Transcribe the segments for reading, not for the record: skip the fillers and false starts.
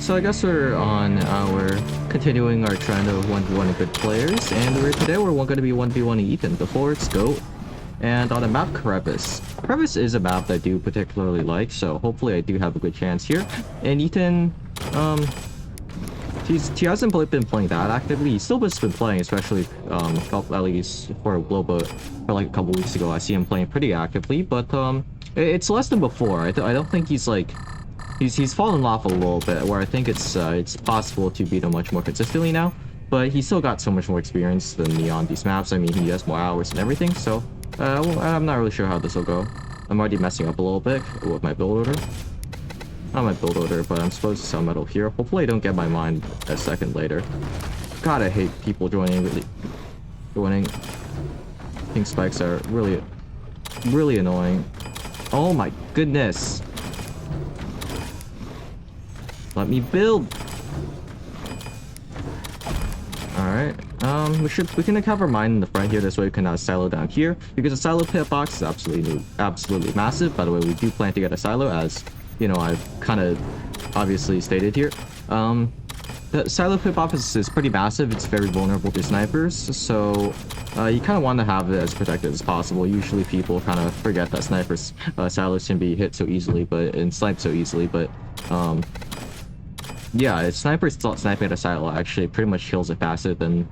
So I guess we're on our continuing our trend of 1v1 good players, and today we're going to be 1v1 EtaN, the Forest Goat, and on a map Crevice. Crevice is a map that I do particularly like, so hopefully I do have a good chance here. And EtaN, he hasn't been playing that actively. He's still just been playing, especially at least for Global for like a couple weeks ago. I see him playing pretty actively, but it's less than before. I don't think he's like. He's fallen off a little bit, where I think it's possible to beat him much more consistently now, but he's still got so much more experience than me on these maps. I mean, he has more hours and everything, so I'm not really sure how this will go. I'm already messing up a little bit with my build order. Not my build order, but I'm supposed to sell metal here. Hopefully I don't get my mine a second later. God, I hate people joining. Pink spikes are really annoying. Oh my goodness. Let me build. Alright. We can cover mine in the front here, this way we can silo down here. Because the silo pit box is absolutely massive. By the way, we do plan to get a silo, as you know, I've kind of obviously stated here. The silo pit box is pretty massive. It's very vulnerable to snipers, so you kind of want to have it as protected as possible. Usually people kind of forget that snipers silos can be hit so easily, and sniped so easily, but yeah, snipers sniping at a silo actually pretty much kills it faster than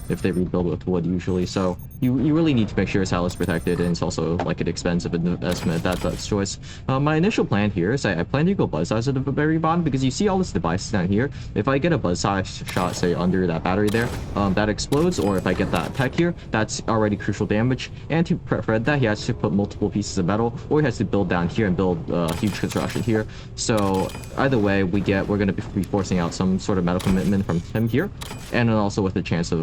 if they rebuild with wood usually. So you really need to make sure your silo is protected, and it's also like an expensive investment. That's choice. My initial plan here is I plan to go buzzsaw at the very bottom, because you see all these devices down here. If I get a buzzsaw shot, say under that battery there, that explodes, or if I get that tech here, that's already crucial damage. And to prevent that, he has to put multiple pieces of metal, or he has to build down here and build huge construction here. So either way, we're going to be forcing out some sort of metal commitment from him here, and then also with a chance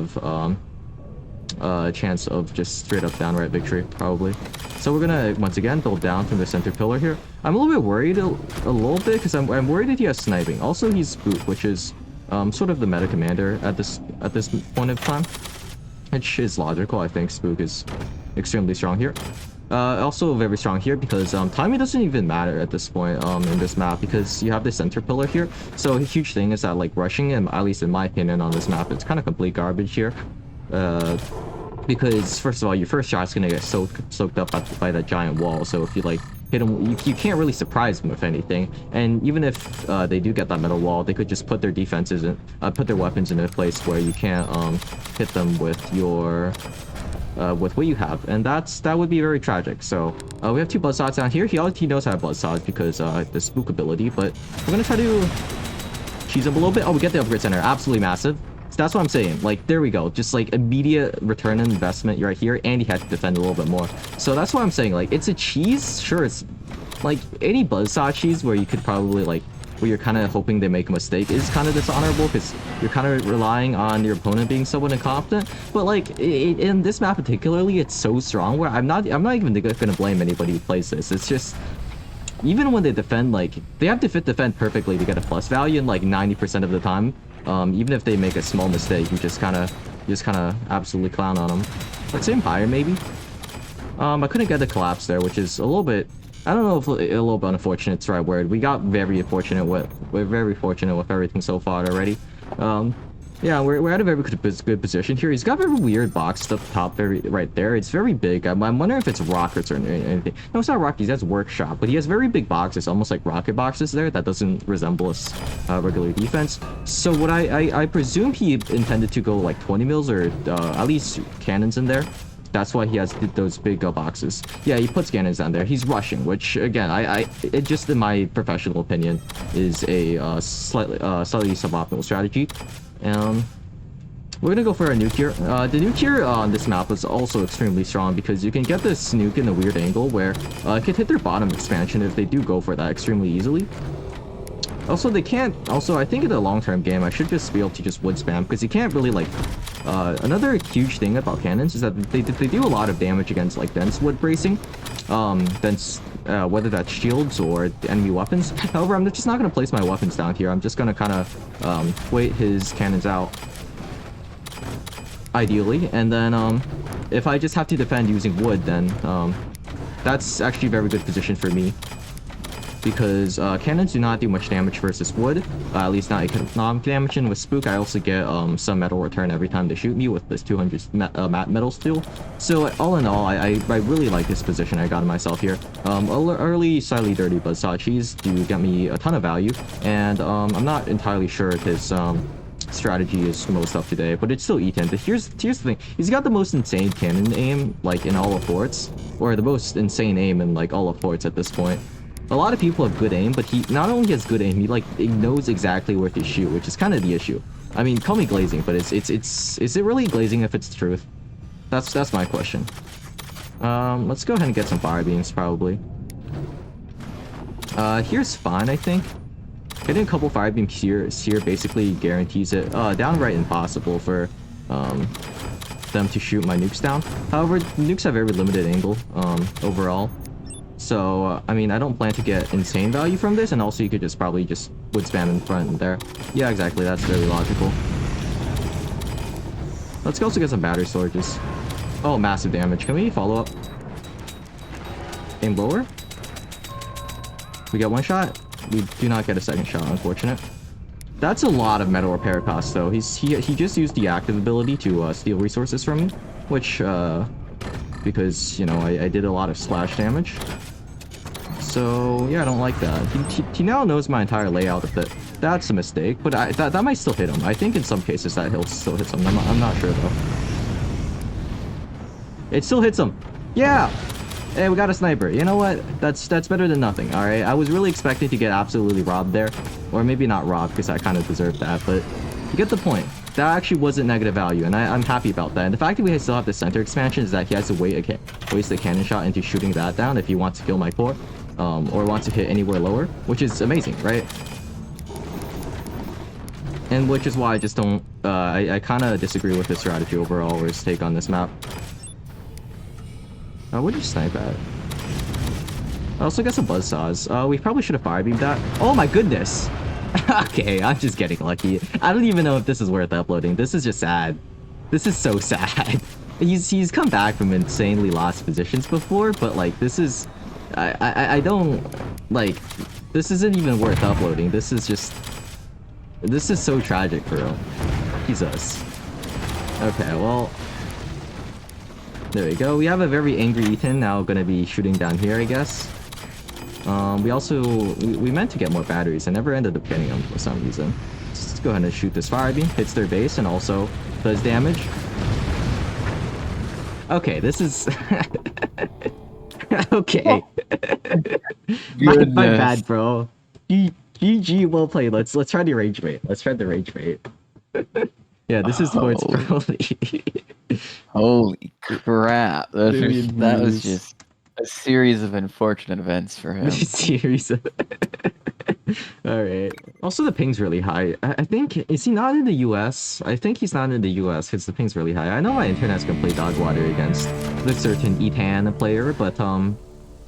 of just straight up downright victory probably. So we're gonna once again build down from the center pillar here. I'm a little bit worried a little bit, because I'm worried that he has sniping. Also, he's Spook, which is sort of the meta commander at this point of time, which is logical. I think Spook is extremely strong here. Also very strong here because timing doesn't even matter at this point in this map, because you have the center pillar here. So a huge thing is that like rushing him, at least in my opinion on this map, it's kind of complete garbage here. Because first of all, your first shot's gonna get soaked up by that giant wall. So if you like hit him, you can't really surprise him with anything. And even if they do get that metal wall, they could just put their defenses and put their weapons in a place where you can't hit them with your with what you have, and that would be very tragic. So we have two buzzsaws down here. He knows how to buzzsaws because the Spook ability, but we're gonna try to cheese up a little bit. Oh, we get the upgrade center, absolutely massive. So that's what I'm saying. Like, there we go. Just like immediate return on investment right here, and he had to defend a little bit more. So that's what I'm saying. Like, it's a cheese. Sure, it's like any buzzsaw cheese where you could probably like, where you're kind of hoping they make a mistake, is kind of dishonorable, because you're kind of relying on your opponent being somewhat incompetent. But like in this map particularly, it's so strong where I'm not even gonna blame anybody who plays this. It's just, even when they defend, like they have to defend perfectly to get a plus value, and like 90% of the time, even if they make a small mistake, you just kind of absolutely clown on them. Let's aim higher maybe. I couldn't get the collapse there, which is a little bit, I don't know if a little bit unfortunate is the right word. We're very fortunate with everything so far already. Yeah, we're at a very good position here. He's got very weird box up top, right there. It's very big. I'm wondering if it's rockets or anything. No, it's not rockets. That's workshop, but he has very big boxes, almost like rocket boxes there. That doesn't resemble a regular defense. So what I presume he intended to go like 20 mils or at least cannons in there. That's why he has those big boxes. Yeah, he puts cannons down there. He's rushing, which again, it just in my professional opinion is a slightly suboptimal strategy. We're gonna go for a nuke here. The nuke here on this map is also extremely strong, because you can get this nuke in a weird angle where it could hit their bottom expansion if they do go for that extremely easily. Also, they can't. Also, I think in the long-term game, I should just be able to just wood spam, because you can't really like. Another huge thing about cannons is that they do a lot of damage against like dense wood bracing, whether that's shields or enemy weapons. However, I'm just not gonna place my weapons down here. I'm just gonna kind of wait his cannons out, ideally, and then if I just have to defend using wood, then that's actually a very good position for me. because cannons do not do much damage versus wood, at least not economic damage. And with spook, I also get some metal return every time they shoot me with this 200 metal steel. So all in all, I really like this position I got myself here. Early slightly dirty buzzsaw cheese do get me a ton of value, and I'm not entirely sure if his strategy is most up to date, but it's still EtaN. But here's the thing: he's got the most insane cannon aim like in all of forts, or the most insane aim in like all of forts at this point. A lot of people have good aim, but he not only has good aim, he knows exactly where to shoot, which is kind of the issue. I mean, call me glazing, but is it really glazing if it's the truth? That's my question. Let's go ahead and get some fire beams probably. Here's fine, I think. Getting a couple fire beams here basically guarantees it. Downright impossible for them to shoot my nukes down. However, nukes have very limited angle overall. So, I mean, I don't plan to get insane value from this, and also you could probably just wood spam in front and there. Yeah, exactly, that's very logical. Let's also get some battery storages. Oh, massive damage. Can we follow up? Aim lower? We get one shot? We do not get a second shot, unfortunate. That's a lot of metal repair cost, though. He just used the active ability to steal resources from me, which, because, you know, I did a lot of splash damage. So, yeah, I don't like that. He now knows my entire layout of it. That's a mistake, but that might still hit him. I think in some cases that he'll still hit him. I'm not sure, though. It still hits him. Yeah! Hey, we got a sniper. You know what? That's better than nothing, alright? I was really expecting to get absolutely robbed there. Or maybe not robbed, because I kind of deserved that, but you get the point. That actually wasn't negative value, and I'm happy about that. And the fact that we still have the center expansion is that he has to waste a cannon shot into shooting that down if he wants to kill my core, or wants to hit anywhere lower, which is amazing, right? And which is why I just don't, I kind of disagree with his strategy overall, or his take on this map. Where'd you snipe at? I also got some buzzsaws. We probably should have fire beamed that. Oh my goodness! Okay, I'm just getting lucky. I don't even know if this is worth uploading. This is just sad. This is so sad. He's come back from insanely lost positions before, but like this is... I don't... Like, this isn't even worth uploading. This is just... This is so tragic for real. Jesus. Okay, well... There we go. We have a very angry EtaN now gonna be shooting down here, I guess. We also... We meant to get more batteries. I never ended up getting them for some reason. Let's go ahead and shoot this fire beam. Hits their base and also does damage. Okay, this is... Okay. my bad, bro. GG, well played. Let's try the rage bait. Let's try the rage bait. Yeah, this is towards Broly. Holy crap. That was just a series of unfortunate events for him. Series of... Alright. Also, the ping's really high. I think... Is he not in the US? I think he's not in the US because the ping's really high. I know my internet's gonna play dog water against the certain EtaN player, but,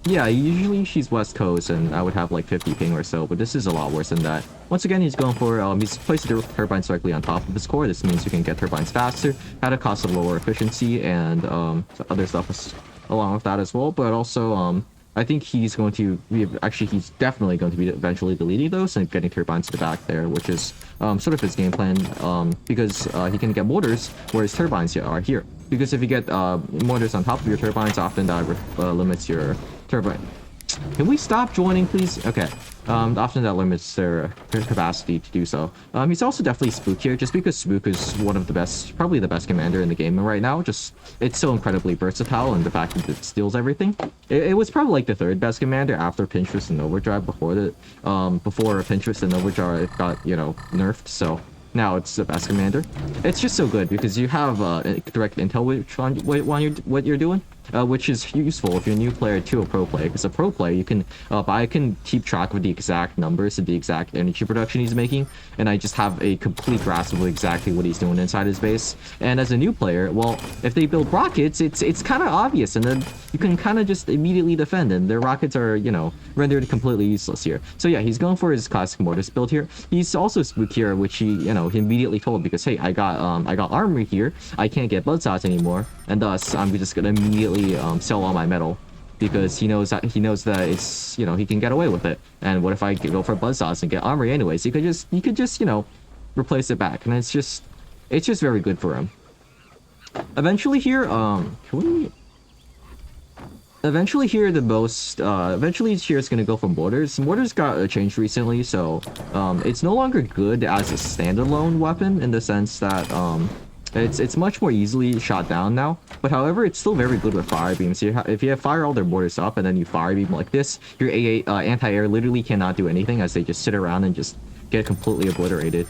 yeah, usually she's West Coast and I would have like 50 ping or so, but this is a lot worse than that. Once again, he's going for, he's placed the turbines directly on top of his core. This means you can get turbines faster at a cost of lower efficiency and other stuff along with that as well. But also, I think he's going to be, actually he's definitely going to be eventually deleting those and getting turbines to the back there, which is sort of his game plan, because he can get mortars where his turbines are here. Because if you get mortars on top of your turbines, often that limits your turbine. Can we stop joining, please? Okay. Often that limits their capacity to do so. He's also definitely Spook here, just because Spook is one of the best, probably the best commander in the game right now. Just, it's so incredibly versatile, and the fact that it steals everything. It was probably like the third best commander after Pinterest and Overdrive before Pinterest and Overdrive got, you know, nerfed, so now it's the best commander. It's just so good because you have direct intel what you're doing, which is useful if you're a new player to a pro player. Because a pro player, you can, I can keep track of the exact numbers and the exact energy production he's making, and I just have a complete grasp of exactly what he's doing inside his base. And as a new player, well, if they build rockets, it's kind of obvious, and then you can kind of just immediately defend, and their rockets are, you know, rendered completely useless here. So yeah, he's going for his classic mortis build here. He's also Spook here, which he, you know, he immediately told, because hey, I got armory here, I can't get bloodsaws anymore, and thus I'm just gonna immediately sell all my metal because he knows that it's, you know, he can get away with it. And what if I go for buzzsaws and get armory anyways? He could just you know, replace it back, and it's just very good for him. Eventually here, eventually here is gonna go for mortars. Mortars got changed recently, so it's no longer good as a standalone weapon in the sense that it's much more easily shot down now. But however, it's still very good with fire beams. If you fire all their mortars up and then you fire beam like this, your anti-air literally cannot do anything, as they just sit around and just get completely obliterated.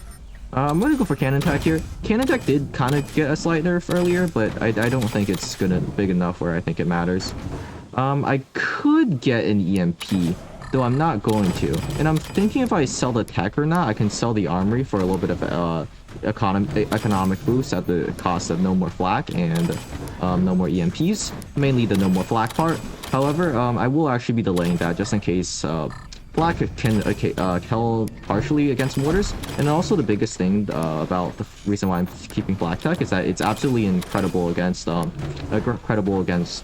I'm gonna go for cannon tech here. Cannon tech did kind of get a slight nerf earlier, but I don't think it's big enough where I think it matters. I could get an EMP, though I'm not going to. And I'm thinking if I sell the tech or not, I can sell the armory for a little bit of economic boost at the cost of no more flak and no more EMPs. Mainly the no more flak part. However, I will actually be delaying that just in case flak can kill partially against mortars. And also the biggest thing about the reason why I'm keeping flak tech is that it's absolutely incredible against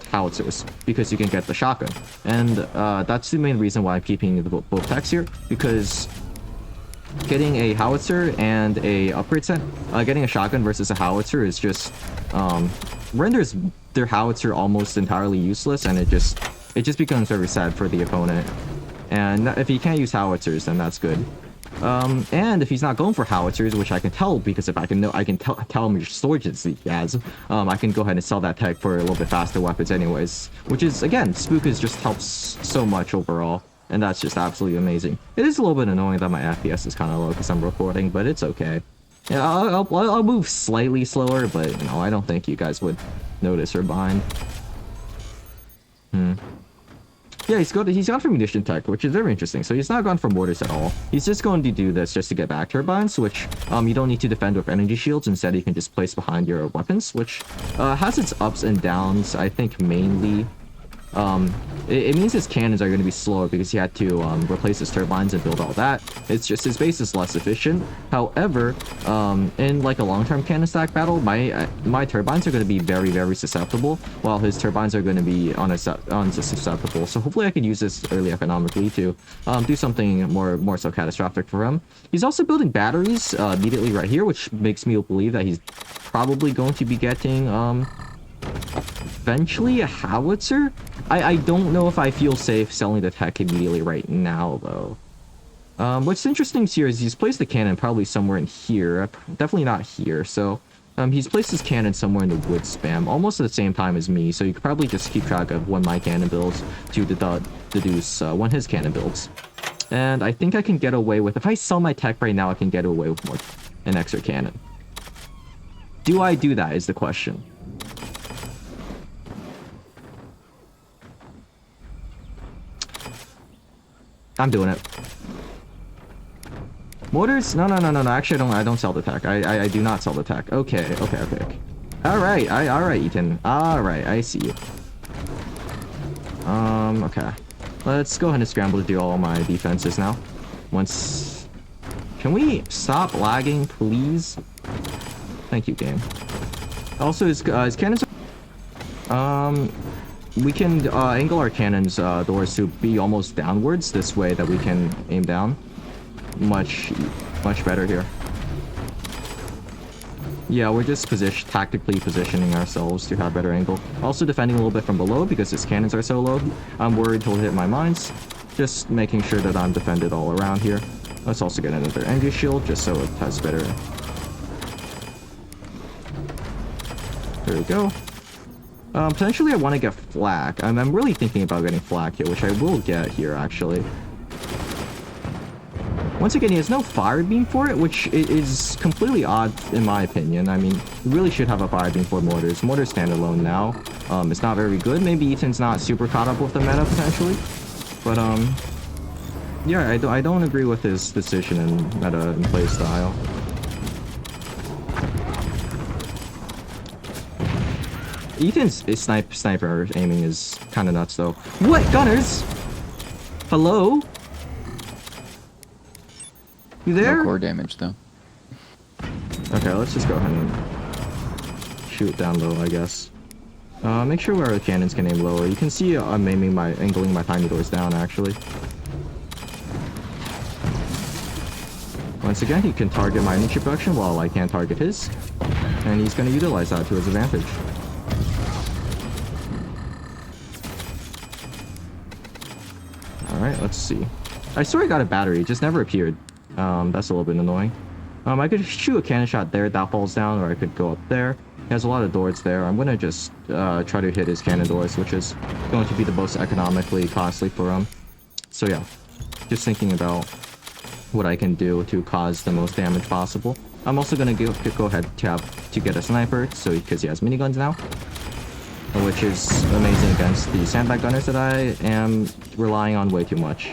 howitzers, because you can get the shotgun. And that's the main reason why I'm keeping both techs here, because getting a howitzer and a upgrade set, getting a shotgun versus a howitzer is just renders their howitzer almost entirely useless, and it just becomes very sad for the opponent. And if he can't use howitzers, then that's good. And if he's not going for howitzers, which I can tell, because if I can tell him which storage he has, I can go ahead and sell that tech for a little bit faster weapons anyways. Which is, again, Spookers just helps so much overall. And that's just absolutely amazing. It is a little bit annoying that my FPS is kind of low because I'm recording, but it's okay. Yeah, I'll move slightly slower, but you know, I don't think you guys would notice or mind. Yeah, he's gone for munition tech, which is very interesting. So he's not gone for mortars at all. He's just going to do this just to get back turbines, which you don't need to defend with energy shields. Instead, you can just place behind your weapons, which has its ups and downs. I think mainly it means his cannons are going to be slower because he had to replace his turbines and build all that. It's just his base is less efficient. However, in like a long-term cannon stack battle, my turbines are going to be very, very susceptible, while his turbines are going to be unsusceptible. So hopefully I can use this early economically to do something more so catastrophic for him. He's also building batteries immediately right here, which makes me believe that he's probably going to be getting eventually a howitzer. I don't know if I feel safe selling the tech immediately right now, though. What's interesting here is he's placed the cannon probably somewhere in here. Definitely not here. So he's placed his cannon somewhere in the wood spam, almost at the same time as me. So you could probably just keep track of when my cannon builds to deduce when his cannon builds. And I think I can get away with, if I sell my tech right now, I can get away with an extra cannon. Do I do that is the question. I'm doing it. Mortars? No. Actually, I don't sell the tech. I do not sell the tech. Okay. All right, EtaN. All right, I see you. Okay. Let's go ahead and scramble to do all my defenses now. Can we stop lagging, please? Thank you, game. Also, his cannons. We can angle our cannons doors to be almost downwards this way that we can aim down. Much better here. Yeah, we're just tactically positioning ourselves to have better angle. Also defending a little bit from below because his cannons are so low. I'm worried he'll hit my mines. Just making sure that I'm defended all around here. Let's also get another energy shield just so it has better. There we go. Potentially I want to get flak. I'm really thinking about getting flak here, which I will get here, actually. Once again, he has no fire beam for it, which is completely odd, in my opinion. I mean, we really should have a fire beam for mortars. Mortars stand alone now. It's not very good. Maybe EtaN's not super caught up with the meta, potentially. But, yeah, I don't agree with his decision in meta and play style. EtaN's sniper aiming is kind of nuts, though. What? Gunners? Hello? You there? No core damage, though. Okay, let's just go ahead and shoot down low, I guess. Make sure our cannons can aim lower. You can see I'm angling my tiny doors down, actually. Once again, he can target my energy production while I can't target his. And he's going to utilize that to his advantage. Alright, let's see. I swear I got a battery, it just never appeared. That's a little bit annoying. I could shoot a cannon shot there, that falls down, or I could go up there. He has a lot of doors there. I'm gonna just try to hit his cannon doors, which is going to be the most economically costly for him. So yeah, just thinking about what I can do to cause the most damage possible. I'm also gonna go ahead to get a sniper, so because he has miniguns now, which is amazing against the sandbag gunners that I am relying on way too much.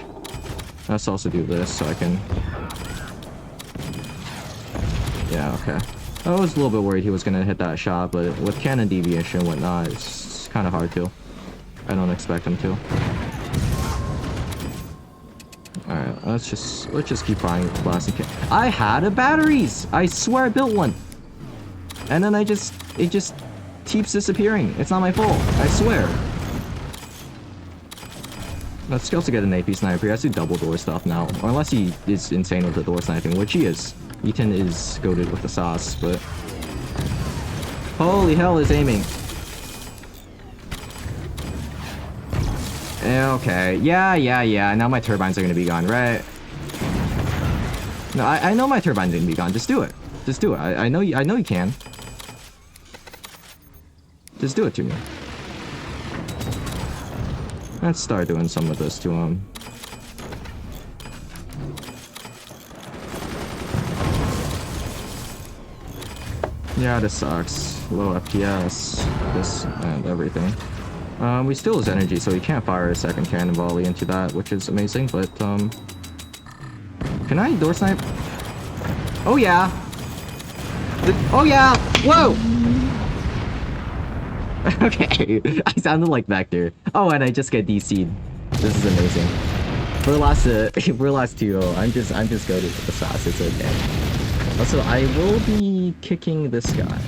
Let's also do this so I can... Yeah, okay. I was a little bit worried he was gonna hit that shot, but with cannon deviation and whatnot, it's kind of hard to. I don't expect him to. Alright, let's just keep firing blasting can. I had a batteries! I swear I built one! And then it just keeps disappearing. It's not my fault, I swear. Let's also get an AP sniper. He has to double door stuff now. Or unless he is insane with the door sniping, which he is. EtaN is goated with the sauce, but... Holy hell, is aiming. Okay, yeah. Now my turbines are gonna be gone, right? No, I know my turbines are gonna be gone. Just do it. Just do it. I know you can. Just do it to me. Let's start doing some of this to him. Yeah, this sucks. Low FPS, this, and everything. We steal his energy, so he can't fire a second cannon volley into that, which is amazing, but, can I door snipe? Oh yeah! Oh yeah! Whoa! Okay, I sounded like Vector. Oh, and I just get DC'd. This is amazing. For the last two, I'm just goated with the sauce. It's okay. Also, I will be kicking this guy.